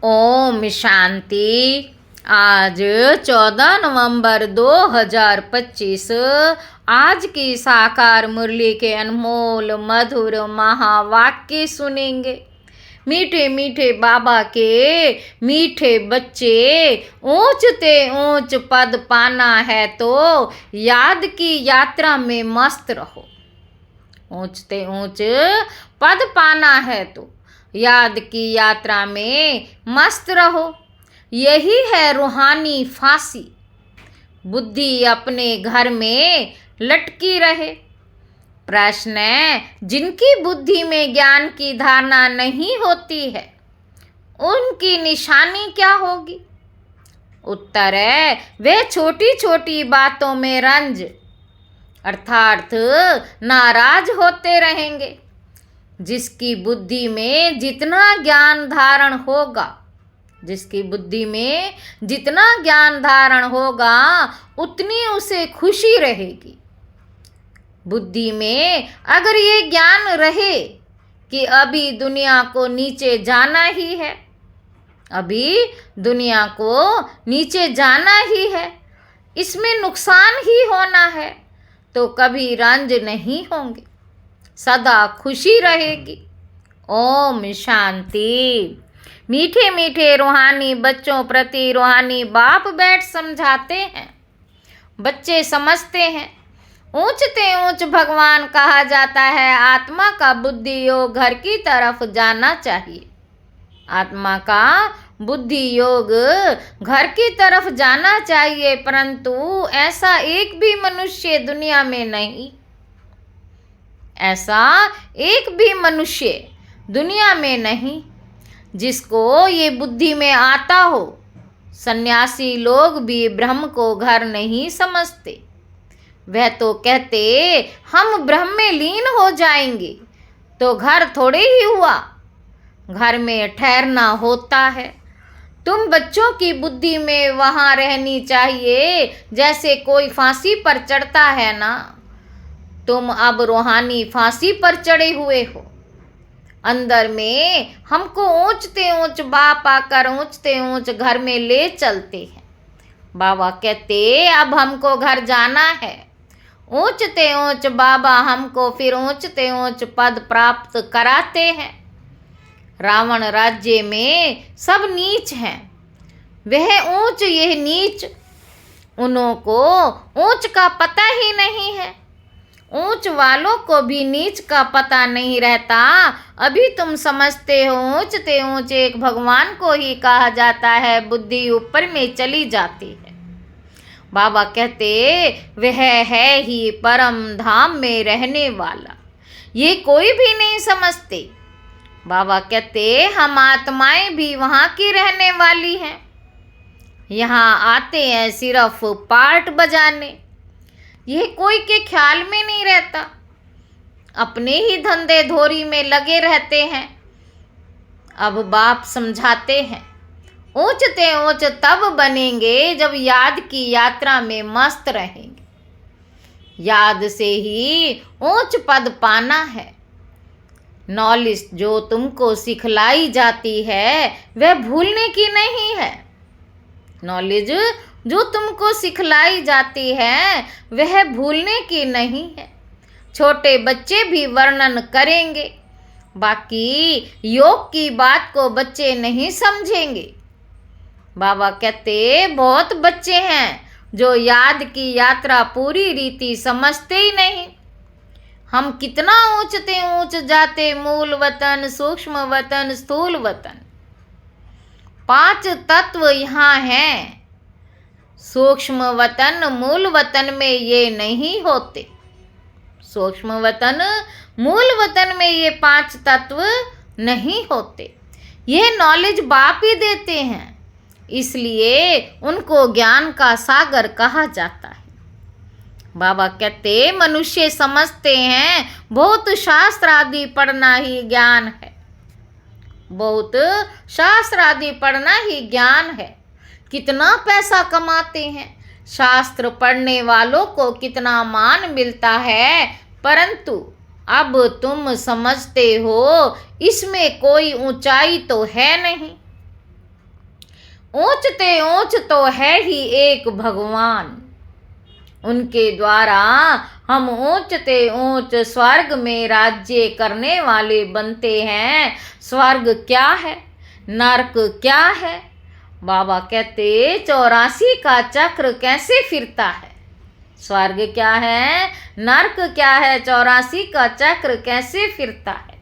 ओम शांति। आज 14 नवंबर 2025 आज की साकार मुरली के अनमोल मधुर महावाक्य सुनेंगे। मीठे मीठे बाबा के मीठे बच्चे, ऊंचते ऊंच पद पाना है तो याद की यात्रा में मस्त रहो। ऊंचते ऊंच पद पाना है तो याद की यात्रा में मस्त रहो। यही है रूहानी फांसी, बुद्धि अपने घर में लटकी रहे। प्रश्न है, जिनकी बुद्धि में ज्ञान की धारणा नहीं होती है उनकी निशानी क्या होगी? उत्तर है, वे छोटी छोटी बातों में रंज अर्थात नाराज होते रहेंगे। जिसकी बुद्धि में जितना ज्ञान धारण होगा, जिसकी बुद्धि में जितना ज्ञान धारण होगा उतनी उसे खुशी रहेगी। बुद्धि में अगर ये ज्ञान रहे कि अभी दुनिया को नीचे जाना ही है, अभी दुनिया को नीचे जाना ही है, इसमें नुकसान ही होना है, तो कभी रंज नहीं होंगे, सदा खुशी रहेगी। ओम शांति। मीठे मीठे रूहानी बच्चों प्रति रूहानी बाप बैठ समझाते हैं। बच्चे समझते हैं। ऊंचते ऊंच भगवान कहा जाता है। आत्मा का बुद्धि योग घर की तरफ जाना चाहिए। आत्मा का बुद्धि योग घर की तरफ जाना चाहिए, परंतु ऐसा एक भी मनुष्य दुनिया में नहीं, ऐसा एक भी मनुष्य दुनिया में नहीं जिसको ये बुद्धि में आता हो। सन्यासी लोग भी ब्रह्म को घर नहीं समझते। वह तो कहते हम ब्रह्म में लीन हो जाएंगे, तो घर थोड़े ही हुआ, घर में ठहरना होता है। तुम बच्चों की बुद्धि में वहाँ रहनी चाहिए जैसे कोई फांसी पर चढ़ता है ना। तुम अब रूहानी फांसी पर चढ़े हुए हो। अंदर में हमको ऊंचते ऊंच बाप आकर ऊंचते ऊंच घर में ले चलते हैं। बाबा कहते अब हमको घर जाना है। ऊंचते ऊंच बाबा हमको फिर ऊंचते ऊंच पद प्राप्त कराते हैं। रावण राज्य में सब नीच हैं, वह ऊंच यह नीच, उन्हों को ऊंच का पता ही नहीं है। ऊंच वालों को भी नीच का पता नहीं रहता। अभी तुम समझते हो ऊंचते ऊंच एक भगवान को ही कहा जाता है, बुद्धि ऊपर में चली जाती है। बाबा कहते वह है ही परम धाम में रहने वाला, ये कोई भी नहीं समझते। बाबा कहते हम आत्माएं भी वहाँ की रहने वाली हैं, यहाँ आते हैं सिर्फ पार्ट बजाने। यह कोई के ख्याल में नहीं रहता, अपने ही धंधे धोरी में लगे रहते हैं। अब बाप समझाते हैं ऊंचते ऊंच तब बनेंगे जब याद की यात्रा में मस्त रहेंगे। याद से ही ऊंच पद पाना है। नॉलेज जो तुमको सिखलाई जाती है वह भूलने की नहीं है। नॉलेज जो तुमको सिखलाई जाती है वह भूलने की नहीं है। छोटे बच्चे भी वर्णन करेंगे, बाकी योग की बात को बच्चे नहीं समझेंगे। बाबा कहते बहुत बच्चे हैं जो याद की यात्रा पूरी रीति समझते ही नहीं। हम कितना ऊंचते ऊंच जाते, मूल वतन, सूक्ष्म वतन, स्थूल वतन, 5 तत्व यहाँ हैं। सूक्ष्म वतन मूल वतन में ये नहीं होते। सूक्ष्म वतन मूल वतन में ये 5 तत्व नहीं होते। ये नॉलेज बाप ही देते हैं, इसलिए उनको ज्ञान का सागर कहा जाता है। बाबा कहते मनुष्य समझते हैं बहुत शास्त्र आदि पढ़ना ही ज्ञान है, बहुत शास्त्र आदि पढ़ना ही ज्ञान है। कितना पैसा कमाते हैं, शास्त्र पढ़ने वालों को कितना मान मिलता है, परंतु अब तुम समझते हो इसमें कोई ऊंचाई तो है नहीं। ऊंचते ऊंच तो है ही एक भगवान, उनके द्वारा हम ऊंचते ऊंच स्वर्ग में राज्य करने वाले बनते हैं। स्वर्ग क्या है, नरक क्या है? बाबा कहते 84 का चक्र कैसे फिरता है। स्वर्ग क्या है, नरक क्या है, 84 का चक्र कैसे फिरता है?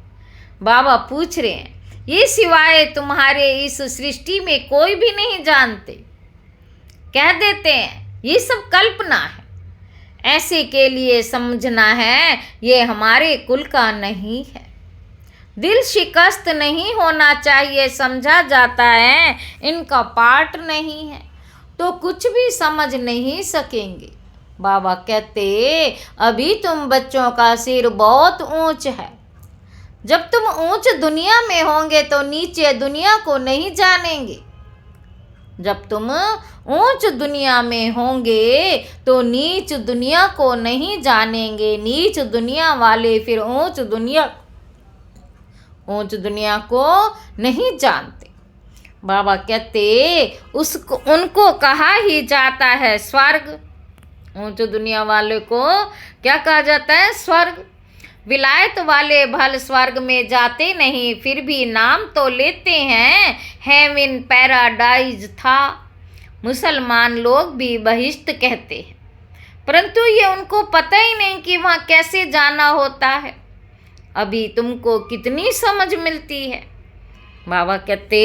बाबा पूछ रहे हैं, ये सिवाय तुम्हारे इस सृष्टि में कोई भी नहीं जानते। कह देते हैं ये सब कल्पना है। ऐसे के लिए समझना है ये हमारे कुल का नहीं है। दिल शिकस्त नहीं होना चाहिए, समझा जाता है इनका पार्ट नहीं है तो कुछ भी समझ नहीं सकेंगे। बाबा कहते अभी तुम बच्चों का सिर बहुत ऊंच है। जब तुम ऊंच दुनिया में होंगे तो नीचे दुनिया को नहीं जानेंगे। जब तुम ऊंच दुनिया में होंगे तो नीच दुनिया को नहीं जानेंगे। नीच दुनिया वाले फिर ऊंच दुनिया को नहीं जानते। बाबा कहते उनको कहा ही जाता है स्वर्ग। ऊंच दुनिया वाले को क्या कहा जाता है? स्वर्ग। विलायत वाले भल स्वर्ग में जाते नहीं, फिर भी नाम तो लेते हैं हेवन पैराडाइज था। मुसलमान लोग भी बहिश्त कहते हैं, परंतु ये उनको पता ही नहीं कि वहाँ कैसे जाना होता है। अभी तुमको कितनी समझ मिलती है? बाबा कहते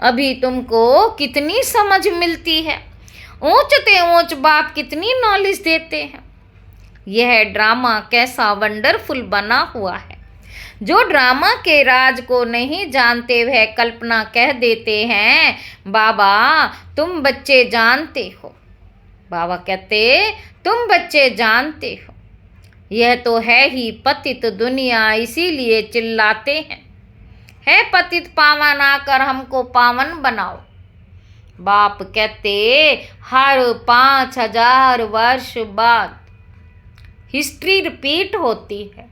अभी तुमको कितनी समझ मिलती है। ऊंचते ऊंच बाप कितनी नॉलेज देते हैं। यह ड्रामा कैसा वंडरफुल बना हुआ है। जो ड्रामा के राज को नहीं जानते वह कल्पना कह देते हैं। बाबा तुम बच्चे जानते हो। बाबा कहते तुम बच्चे जानते हो। यह तो है ही पतित दुनिया, इसीलिए चिल्लाते हैं, है पतित पावन आकर हमको पावन बनाओ। बाप कहते हर 5000 वर्ष बाद हिस्ट्री रिपीट होती है।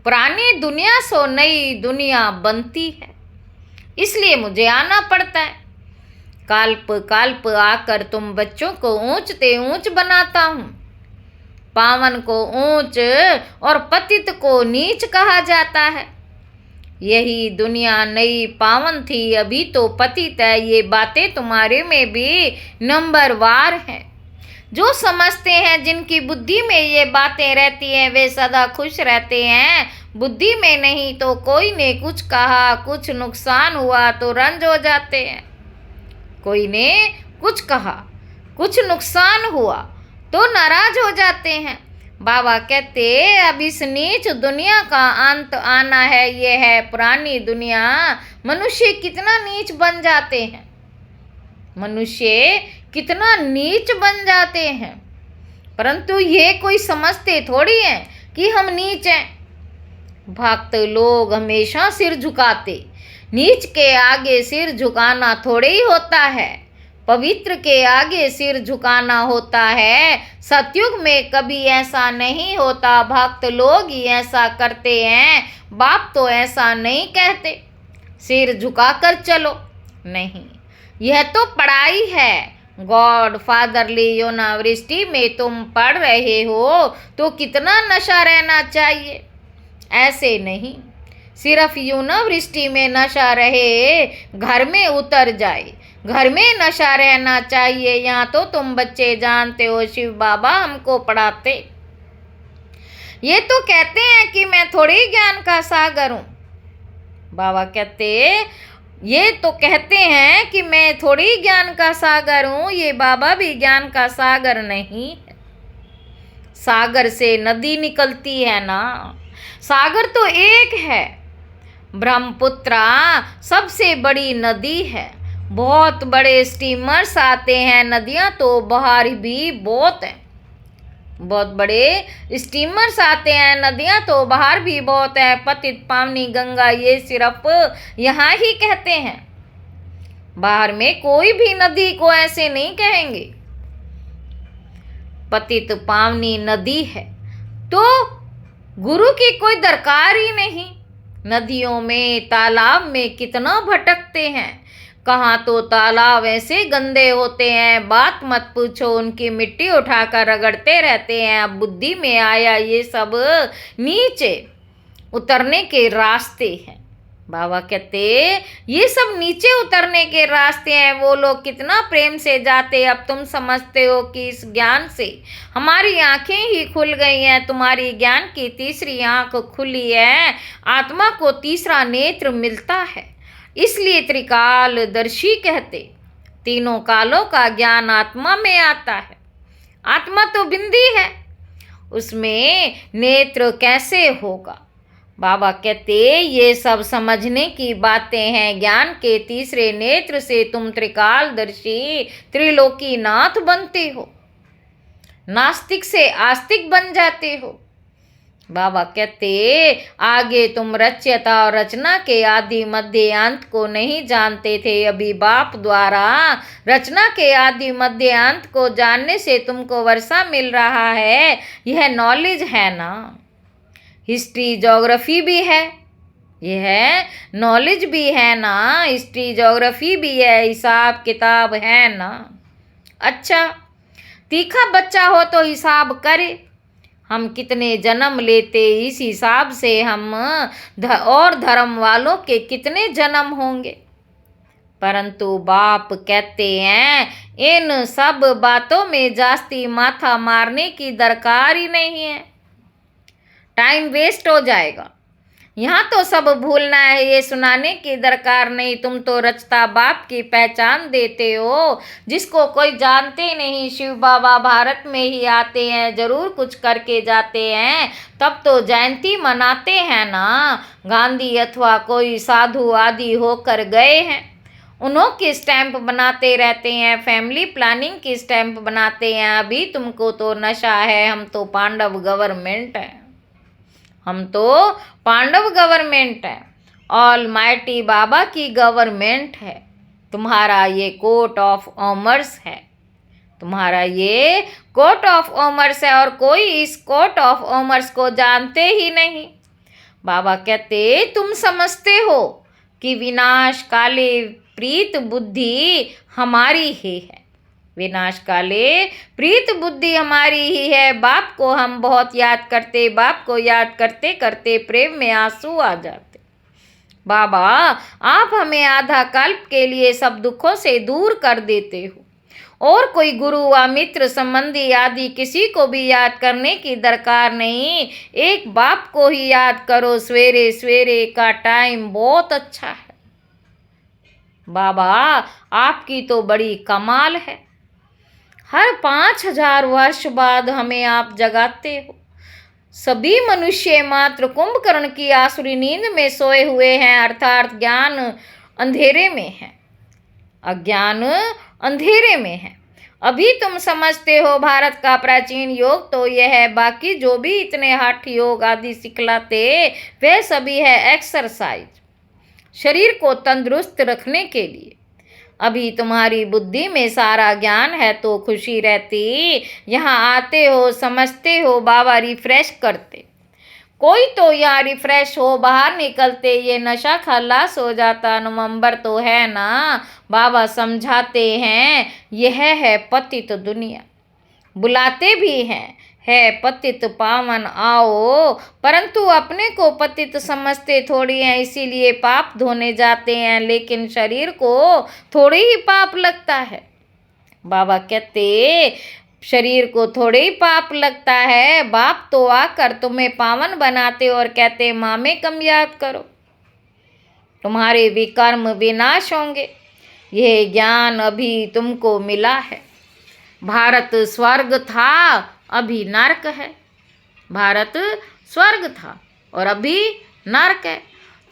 पुरानी दुनिया सो नई दुनिया बनती है, इसलिए मुझे आना पड़ता है। काल्प आकर तुम बच्चों को ऊंचते ऊंच बनाता हूँ। पावन को ऊंच और पतित को नीच कहा जाता है। यही दुनिया नई पावन थी, अभी तो पतित है। ये बातें तुम्हारे में भी नंबरवार हैं। जो समझते हैं, जिनकी बुद्धि में ये बातें रहती हैं, वे सदा खुश रहते हैं। बुद्धि में नहीं तो कोई ने कुछ कहा, कुछ नुकसान हुआ तो रंज हो जाते हैं। कोई ने कुछ कहा, कुछ नुकसान हुआ तो नाराज हो जाते हैं। बाबा कहते अब इस नीच दुनिया का अंत आना है। ये है पुरानी दुनिया। मनुष्य कितना नीच बन जाते हैं, मनुष्य कितना नीच बन जाते हैं, परंतु ये कोई समझते थोड़ी हैं कि हम नीच हैं। भक्त लोग हमेशा सिर झुकाते, नीच के आगे सिर झुकाना थोड़े ही होता है, पवित्र के आगे सिर झुकाना होता है। सतयुग में कभी ऐसा नहीं होता, भक्त लोग ही ऐसा करते हैं। बाप तो ऐसा नहीं कहते सिर झुकाकर चलो, नहीं, यह तो पढ़ाई है। गॉड फादरली यूनिवर्सिटी में तुम पढ़ रहे हो तो कितना नशा रहना चाहिए? ऐसे नहीं सिर्फ यूनिवर्सिटी में नशा रहे, घर में उतर जाए, घर में नशा रहना चाहिए। यहाँ तो तुम बच्चे जानते हो, शिव बाबा हमको पढ़ाते। ये तो कहते हैं कि मैं थोड़ी ज्ञान का सागर हूँ। बाबा कहते ये तो कहते हैं कि मैं थोड़ी ज्ञान का सागर हूँ। ये बाबा भी ज्ञान का सागर नहीं है। सागर से नदी निकलती है ना, सागर तो एक है। ब्रह्मपुत्रा सबसे बड़ी नदी है। बहुत बड़े स्टीमर्स आते हैं, नदियाँ तो बाहर भी बहुत हैं। बहुत बड़े स्टीमर्स आते हैं, नदियाँ तो बाहर भी बहुत है। पतित पावनी गंगा ये सिर्फ यहाँ ही कहते हैं, बाहर में कोई भी नदी को ऐसे नहीं कहेंगे। पतित पावनी नदी है तो गुरु की कोई दरकार ही नहीं। नदियों में तालाब में कितना भटकते हैं, कहाँ तो तालाब ऐसे गंदे होते हैं, बात मत पूछो, उनकी मिट्टी उठाकर रगड़ते रहते हैं। अब बुद्धि में आया ये सब नीचे उतरने के रास्ते हैं। बाबा कहते ये सब नीचे उतरने के रास्ते हैं। वो लोग कितना प्रेम से जाते, अब तुम समझते हो कि इस ज्ञान से हमारी आंखें ही खुल गई हैं। तुम्हारी ज्ञान की तीसरी आंख खुली है, आत्मा को तीसरा नेत्र मिलता है। इसलिए त्रिकालदर्शी कहते, तीनों कालों का ज्ञान आत्मा में आता है। आत्मा तो बिंदी है, उसमें नेत्र कैसे होगा? बाबा कहते ये सब समझने की बातें हैं। ज्ञान के तीसरे नेत्र से तुम त्रिकालदर्शी त्रिलोकीनाथ बनते हो, नास्तिक से आस्तिक बन जाते हो। बाबा कहते आगे तुम रचयिता और रचना के आदि मध्य अंत को नहीं जानते थे। अभी बाप द्वारा रचना के आदि मध्य अंत को जानने से तुमको वर्षा मिल रहा है। यह नॉलेज है ना, हिस्ट्री ज्योग्राफी भी है, यह नॉलेज भी है ना, हिस्ट्री ज्योग्राफी भी है, हिसाब किताब है ना। अच्छा, तीखा बच्चा हो तो हिसाब करे, हम कितने जन्म लेते, इस हिसाब से हम और धर्म वालों के कितने जन्म होंगे। परंतु बाप कहते हैं इन सब बातों में जास्ती माथा मारने की दरकार ही नहीं है, टाइम वेस्ट हो जाएगा। यहाँ तो सब भूलना है, ये सुनाने की दरकार नहीं। तुम तो रचता बाप की पहचान देते हो, जिसको कोई जानते नहीं। शिव बाबा भारत में ही आते हैं, जरूर कुछ करके जाते हैं, तब तो जयंती मनाते हैं ना। गांधी अथवा कोई साधु आदि होकर गए हैं, उन्हों की स्टैंप बनाते रहते हैं, फैमिली प्लानिंग की स्टैंप बनाते हैं। अभी तुमको तो नशा है, हम तो पांडव गवर्नमेंट है, हम तो पांडव गवर्नमेंट है, ऑल माइटी बाबा की गवर्नमेंट है। तुम्हारा ये कोर्ट ऑफ ऑमर्स है, तुम्हारा ये कोर्ट ऑफ ऑमर्स है, और कोई इस कोर्ट ऑफ ऑमर्स को जानते ही नहीं। बाबा कहते तुम समझते हो कि विनाश काले प्रीत बुद्धि हमारी ही है, विनाश काले प्रीत बुद्धि हमारी ही है। बाप को हम बहुत याद करते, बाप को याद करते करते प्रेम में आंसू आ जाते। बाबा आप हमें आधा कल्प के लिए सब दुखों से दूर कर देते हो, और कोई गुरु व मित्र संबंधी आदि किसी को भी याद करने की दरकार नहीं। एक बाप को ही याद करो, सवेरे सवेरे का टाइम बहुत अच्छा है। बाबा आपकी तो बड़ी कमाल है, हर 5000 वर्ष बाद हमें आप जगाते हो। सभी मनुष्य मात्र कुंभकर्ण की आसुरी नींद में सोए हुए हैं, अर्थात ज्ञान अंधेरे में है, अज्ञान अंधेरे में है। अभी तुम समझते हो भारत का प्राचीन योग तो यह है, बाकी जो भी इतने हठ योग आदि सिखलाते वह सभी है एक्सरसाइज, शरीर को तंदुरुस्त रखने के लिए। अभी तुम्हारी बुद्धि में सारा ज्ञान है तो खुशी रहती। यहाँ आते हो, समझते हो, बाबा रिफ्रेश करते। कोई तो यहाँ रिफ्रेश हो, बाहर निकलते ये नशा खलास हो जाता। नवंबर तो है ना, बाबा समझाते हैं यह है पतित दुनिया, बुलाते भी हैं, है पतित पावन आओ, परंतु अपने को पतित समझते थोड़ी हैं, इसीलिए पाप धोने जाते हैं, लेकिन शरीर को थोड़ी ही पाप लगता है। बाबा कहते शरीर को थोड़े ही पाप लगता है, बाप तो आकर तुम्हें पावन बनाते और कहते मामे कम याद करो, तुम्हारे विकर्म विनाश होंगे। यह ज्ञान अभी तुमको मिला है। भारत स्वर्ग था, अभी नरक है। भारत स्वर्ग था और अभी नरक है।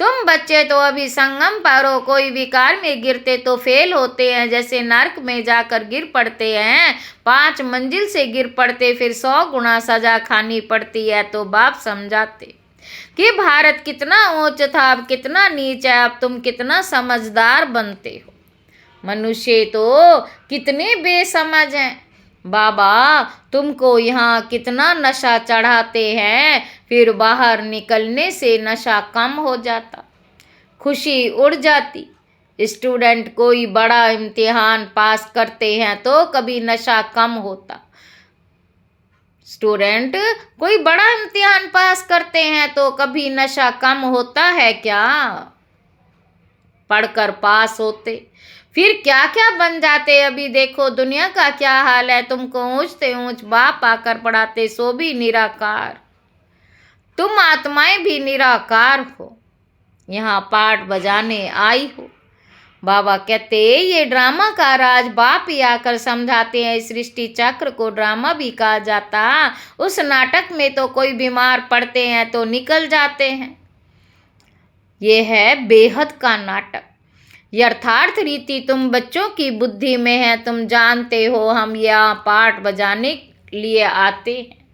तुम बच्चे तो अभी संगम पर हो, कोई विकार में गिरते तो फेल होते हैं, जैसे नरक में जाकर गिर पड़ते हैं, 5 मंजिल से गिर पड़ते, फिर 100 गुना सजा खानी पड़ती है। तो बाप समझाते कि भारत कितना ऊंच था, अब कितना नीच है, अब तुम कितना समझदार बनते हो। मनुष्य तो कितने बेसमझ हैं। बाबा तुमको यहाँ कितना नशा चढ़ाते हैं, फिर बाहर निकलने से नशा कम हो जाता, खुशी उड़ जाती, स्टूडेंट कोई बड़ा इम्तिहान पास करते हैं तो कभी नशा कम होता। स्टूडेंट कोई बड़ा इम्तिहान पास करते हैं तो कभी नशा कम होता है क्या? पढ़कर पास होते फिर क्या क्या बन जाते। अभी देखो दुनिया का क्या हाल है। तुमको ऊंच से ऊंच बाप आकर पढ़ाते सो भी निराकार। तुम आत्माएं भी निराकार हो, यहाँ पाठ बजाने आई हो। बाबा कहते ये ड्रामा का राज बाप ही आकर समझाते हैं। इस सृष्टि चक्र को ड्रामा भी कहा जाता। उस नाटक में तो कोई बीमार पड़ते हैं तो निकल जाते हैं। ये है बेहद का नाटक। यथार्थ रीति तुम बच्चों की बुद्धि में है। तुम जानते हो हम यहाँ पाठ बजाने लिए आते हैं।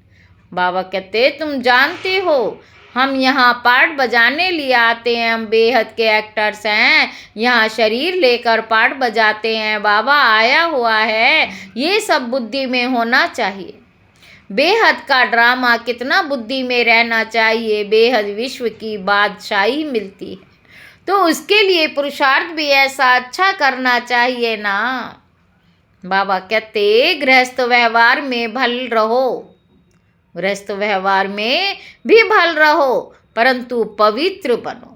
बाबा कहते तुम जानते हो हम यहाँ पाठ बजाने लिए आते हैं। हम बेहद के एक्टर्स हैं, यहाँ शरीर लेकर पाठ बजाते हैं। बाबा आया हुआ है, ये सब बुद्धि में होना चाहिए। बेहद का ड्रामा कितना बुद्धि में रहना चाहिए। बेहद विश्व की बादशाही मिलती है तो उसके लिए पुरुषार्थ भी ऐसा अच्छा करना चाहिए ना। बाबा कहते गृहस्थ व्यवहार में भल रहो, गृहस्थ व्यवहार में भी भल रहो, परंतु पवित्र बनो।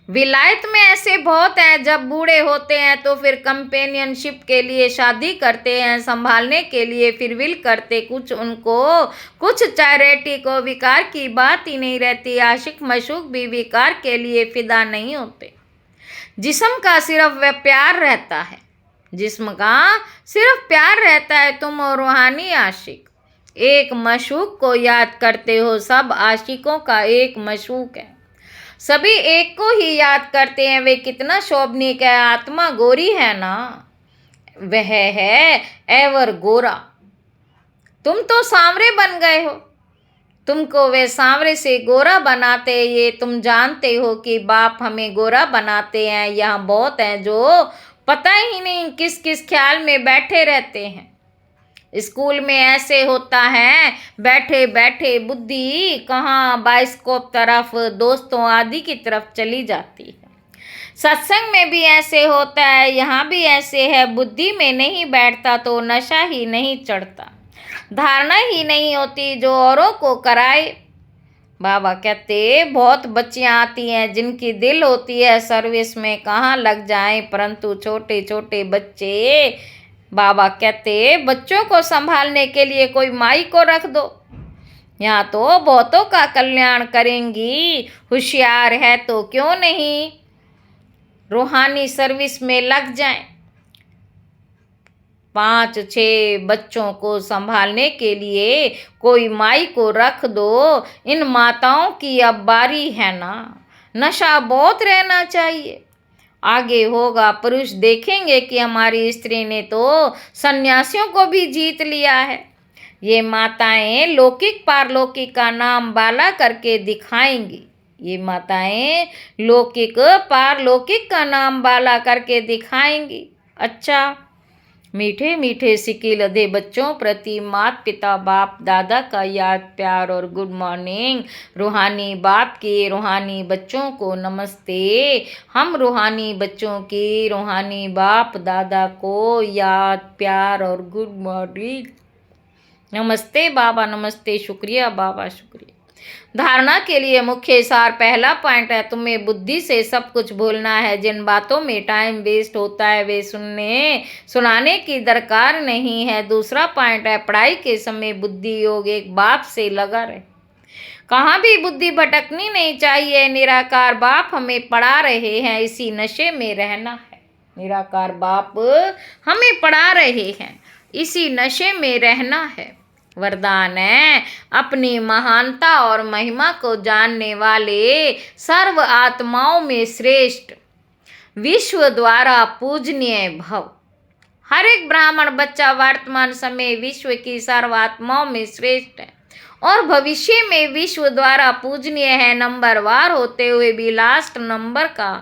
विलायत में ऐसे बहुत हैं, जब बूढ़े होते हैं तो फिर कंपेनियनशिप के लिए शादी करते हैं, संभालने के लिए फिर विल करते कुछ उनको, कुछ चैरिटी को विकार की बात ही नहीं रहती। आशिक मशूक भी विकार के लिए फिदा नहीं होते। जिस्म का सिर्फ वह प्यार रहता है, जिस्म का सिर्फ प्यार रहता है। तुम और रूहानी आशिक एक मशूक को याद करते हो। सब आशिकों का एक मशूक है, सभी एक को ही याद करते हैं। वे कितना शोभनीक है। आत्मा गोरी है ना, वह है एवर गोरा। तुम तो सांवरे बन गए हो, तुमको वे सांवरे से गोरा बनाते। ये तुम जानते हो कि बाप हमें गोरा बनाते हैं। यहाँ बहुत हैं जो पता ही नहीं किस किस ख्याल में बैठे रहते हैं। स्कूल में ऐसे होता है, बैठे बैठे बुद्धि कहाँ बाइस्कोप तरफ, दोस्तों आदि की तरफ चली जाती है। सत्संग में भी ऐसे होता है, यहाँ भी ऐसे है। बुद्धि में नहीं बैठता तो नशा ही नहीं चढ़ता, धारणा ही नहीं होती जो औरों को कराए। बाबा कहते बहुत बच्चियाँ आती हैं जिनकी दिल होती है सर्विस में कहाँ लग जाएं, परंतु छोटे छोटे बच्चे, बाबा कहते बच्चों को संभालने के लिए कोई माई को रख दो, यहाँ तो बहुतों का कल्याण करेंगी। होशियार है तो क्यों नहीं रूहानी सर्विस में लग जाएं। 5-6 बच्चों को संभालने के लिए कोई माई को रख दो। इन माताओं की अब बारी है ना। नशा बहुत रहना चाहिए। आगे होगा पुरुष देखेंगे कि हमारी स्त्री ने तो सन्यासियों को भी जीत लिया है। ये माताएं लौकिक पारलौकिक का नाम बाला करके दिखाएंगी। ये माताएं लौकिक पारलौकिक का नाम बाला करके दिखाएंगी। अच्छा, मीठे मीठे सिक्के लदे बच्चों प्रति माता पिता बाप दादा का याद प्यार और गुड मॉर्निंग। रूहानी बाप के रूहानी बच्चों को नमस्ते। हम रूहानी बच्चों की रूहानी बाप दादा को याद प्यार और गुड मॉर्निंग। नमस्ते बाबा, नमस्ते, शुक्रिया बाबा, शुक्रिया। धारणा के लिए मुख्य सार पहला पॉइंट है, तुम्हें बुद्धि से सब कुछ भूलना है। जिन बातों में टाइम वेस्ट होता है वे सुनाने की दरकार नहीं है। दूसरा पॉइंट है, पढ़ाई के समय बुद्धि योग एक बाप से लगा रहे। कहाँ भी बुद्धि भटकनी नहीं चाहिए। निराकार बाप हमें पढ़ा रहे हैं, इसी नशे में रहना है। निराकार बाप हमें पढ़ा रहे हैं, इसी नशे में रहना है। वरदान है, अपनी महानता और महिमा को जानने वाले सर्व आत्माओं में श्रेष्ठ, विश्व द्वारा पूजनीय भव। हर एक ब्राह्मण बच्चा वर्तमान समय विश्व की सर्व आत्माओं में श्रेष्ठ है और भविष्य में विश्व द्वारा पूजनीय है। नंबर वार होते हुए भी लास्ट नंबर का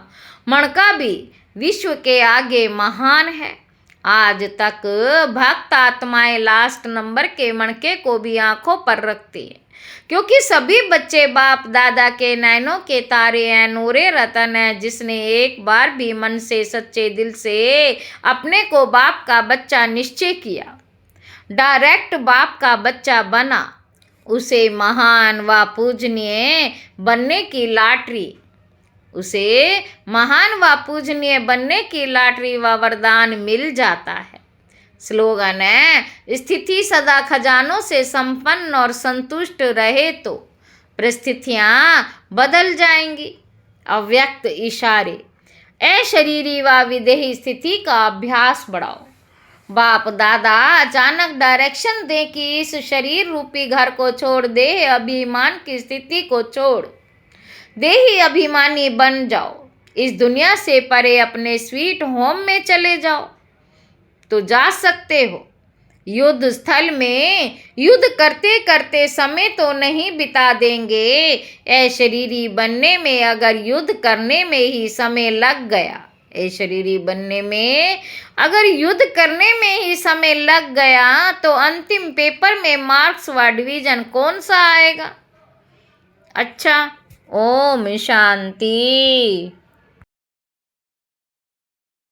मणका भी विश्व के आगे महान है। आज तक भक्त आत्माएं लास्ट नंबर के मणके को भी आंखों पर रखती है। क्योंकि सभी बच्चे बाप दादा के नैनों के तारे हैं, नूरे रतन है। जिसने एक बार भी मन से सच्चे दिल से अपने को बाप का बच्चा निश्चय किया, डायरेक्ट बाप का बच्चा बना, उसे महान व पूजनीय बनने की लॉटरी, उसे महान व पूजनीय बनने की लॉटरी व वरदान मिल जाता है। स्लोगन है, स्थिति सदा खजानों से संपन्न और संतुष्ट रहे तो परिस्थितियां बदल जाएंगी। अव्यक्त इशारे, अशरीरी व विदेही स्थिति का अभ्यास बढ़ाओ। बाप दादा अचानक डायरेक्शन दे कि इस शरीर रूपी घर को छोड़ दे, अभिमान की स्थिति को छोड़ देही अभिमानी बन जाओ। इस दुनिया से परे अपने स्वीट होम में चले जाओ तो जा सकते हो। युद्ध स्थल में युद्ध करते करते समय तो नहीं बिता देंगे। अशरीरी बनने में अगर युद्ध करने में ही समय लग गया, अशरीरी बनने में अगर युद्ध करने में ही समय लग गया तो अंतिम पेपर में मार्क्स व डिवीजन कौन सा आएगा? अच्छा, ओम शांति।